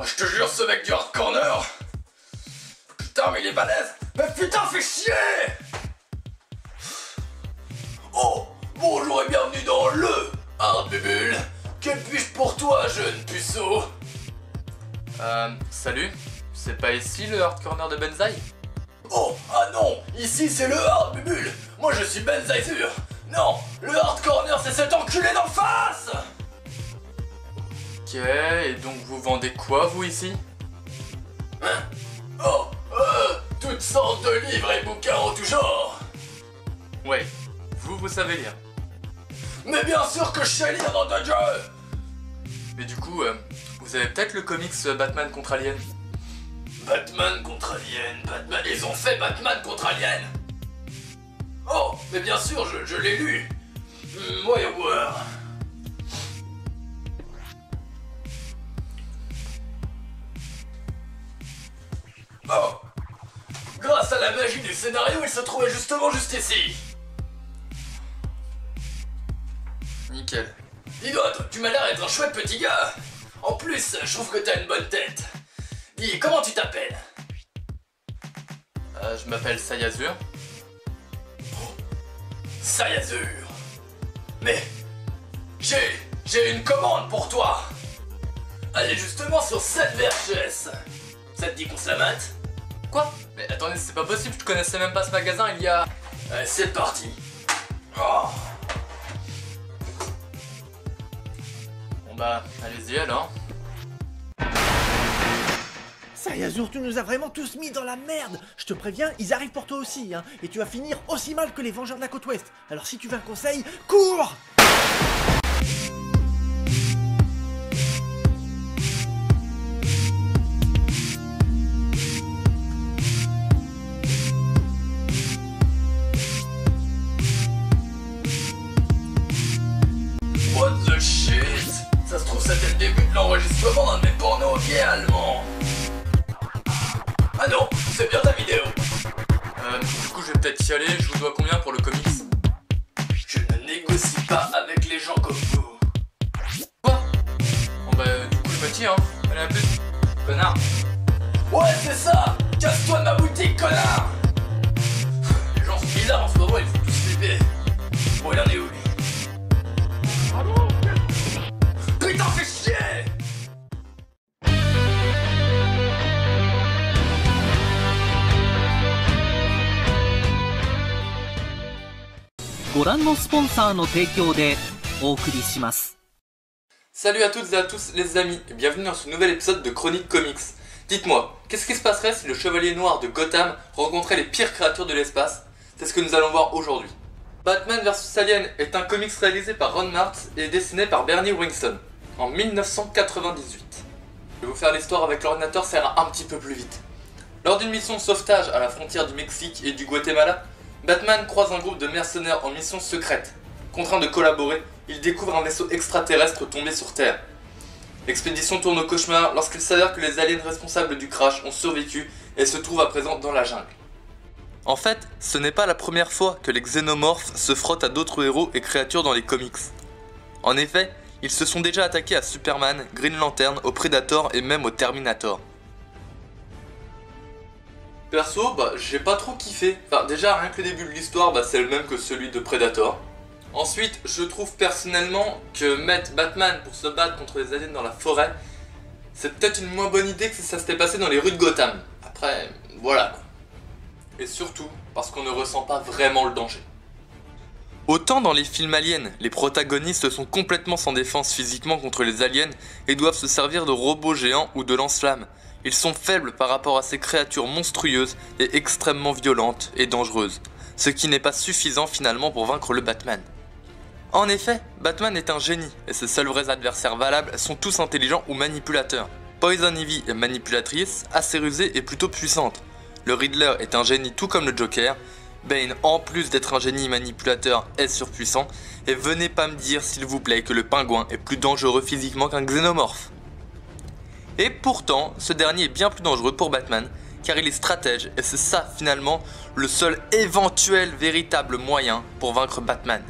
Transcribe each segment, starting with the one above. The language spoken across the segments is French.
Oh, je te jure, ce mec du Hard Corner. Putain, mais il est balèze. Mais putain, fais chier. Oh, bonjour et bienvenue dans le Hard Bubule. Que puis-je pour toi, jeune puceau? Salut. C'est pas ici le Hard Corner de Benzaï? Oh, ah non, ici c'est le Hard Bubule. Moi je suis Benzaï-Zur. Non, le Hard Corner c'est cet enculé d'en face. Ok, et donc vous vendez quoi vous ici? Hein? Oh, toutes sortes de livres et bouquins en tout genre. Ouais, vous savez lire. Mais bien sûr que je sais lire dans ta gueule. Mais du coup, vous avez peut-être le comics Batman contre Alien? Batman contre Alien, Batman... Ils ont fait Batman contre Alien. Oh, mais bien sûr, je l'ai lu. Voyons voir. Oh, grâce à la magie du scénario, il se trouvait justement juste ici. Nickel. Dis donc, tu m'as l'air d'être un chouette petit gars. En plus, je trouve que t'as une bonne tête. Dis, comment tu t'appelles? Je m'appelle Sayazur. Sayazur. Mais j'ai une commande pour toi. Elle est justement sur cette VHS. Ça te dit qu'on se la mate? Quoi? Mais attendez, c'est pas possible, je connaissais même pas ce magasin il y a... C'est parti. Oh. Bon bah, allez-y alors. Sayazur, tu nous as vraiment tous mis dans la merde. Je te préviens, ils arrivent pour toi aussi, hein. Et tu vas finir aussi mal que les Vengeurs de la Côte Ouest. Alors si tu veux un conseil, cours! What the shit? Ça se trouve, c'était le début de l'enregistrement d'un de mes pornos gays allemands. Ah non, c'est bien ta vidéo. Du coup je vais peut-être y aller, je vous dois combien pour le comics? Je ne négocie pas avec les gens comme vous. Quoi? Bon bah du coup je me tire hein, allez à plus, connard. Ouais, c'est ça. Casse-toi de ma boutique, connard. Les gens sont bizarres en ce moment, ils font tous flipper. Bon, il en est où, lui? Putain, fais chier. ご覧のスポンサーの提供でお送りします。 Salut à toutes et à tous les amis, et bienvenue dans ce nouvel épisode de Chronique Comics. Dites-moi, qu'est-ce qui se passerait si le Chevalier Noir de Gotham rencontrait les pires créatures de l'espace? C'est ce que nous allons voir aujourd'hui. Batman vs Alien est un comics réalisé par Ron Martz et dessiné par Bernie Wrightson en 1998. Je vais vous faire l'histoire avec l'ordinateur, ça ira un petit peu plus vite. Lors d'une mission de sauvetage à la frontière du Mexique et du Guatemala, Batman croise un groupe de mercenaires en mission secrète. Contraint de collaborer, il découvre un vaisseau extraterrestre tombé sur Terre. L'expédition tourne au cauchemar lorsqu'il s'avère que les aliens responsables du crash ont survécu et se trouvent à présent dans la jungle. En fait, ce n'est pas la première fois que les xénomorphes se frottent à d'autres héros et créatures dans les comics. En effet, ils se sont déjà attaqués à Superman, Green Lantern, au Predator et même au Terminator. Perso, j'ai pas trop kiffé. Enfin, déjà, rien que le début de l'histoire, c'est le même que celui de Predator. Ensuite, je trouve personnellement que mettre Batman pour se battre contre les aliens dans la forêt, c'est peut-être une moins bonne idée que si ça s'était passé dans les rues de Gotham. Après, voilà. Et surtout, parce qu'on ne ressent pas vraiment le danger. Autant dans les films aliens, les protagonistes sont complètement sans défense physiquement contre les aliens et doivent se servir de robots géants ou de lance-flammes. Ils sont faibles par rapport à ces créatures monstrueuses et extrêmement violentes et dangereuses, ce qui n'est pas suffisant finalement pour vaincre le Batman. En effet, Batman est un génie et ses seuls vrais adversaires valables sont tous intelligents ou manipulateurs. Poison Ivy est manipulatrice, assez rusée et plutôt puissante. Le Riddler est un génie tout comme le Joker. Bane, en plus d'être un génie manipulateur, est surpuissant. Et venez pas me dire s'il vous plaît que le pingouin est plus dangereux physiquement qu'un xénomorphe. Et pourtant, ce dernier est bien plus dangereux pour Batman, car il est stratège, et c'est ça finalement le seul éventuel véritable moyen pour vaincre Batman.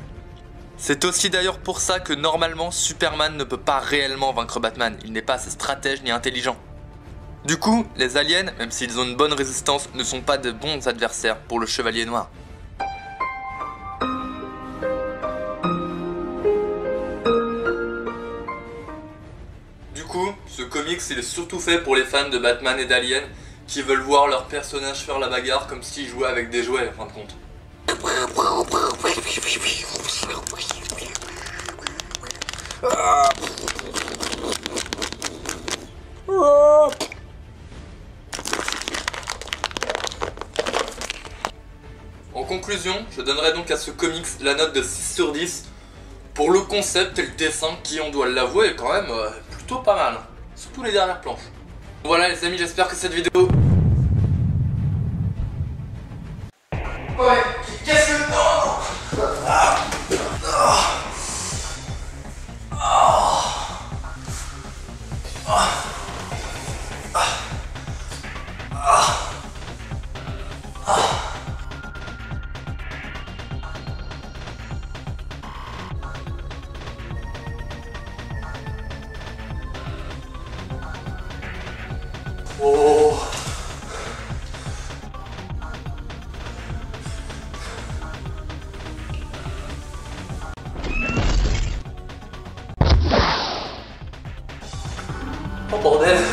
C'est aussi d'ailleurs pour ça que normalement Superman ne peut pas réellement vaincre Batman, il n'est pas assez stratège ni intelligent. Du coup, les aliens, même s'ils ont une bonne résistance, ne sont pas de bons adversaires pour le Chevalier Noir. Du coup, ce comics il est surtout fait pour les fans de Batman et d'Alien qui veulent voir leurs personnages faire la bagarre comme s'ils jouaient avec des jouets en fin de compte. En conclusion, je donnerai donc à ce comics la note de 6 sur 10 pour le concept et le dessin qui, on doit l'avouer, est quand même plutôt pas mal. Surtout les dernières planches. Voilà les amis, j'espère que cette vidéo... Ouais, qu'est-ce que... Non. Oh. Oh bordel.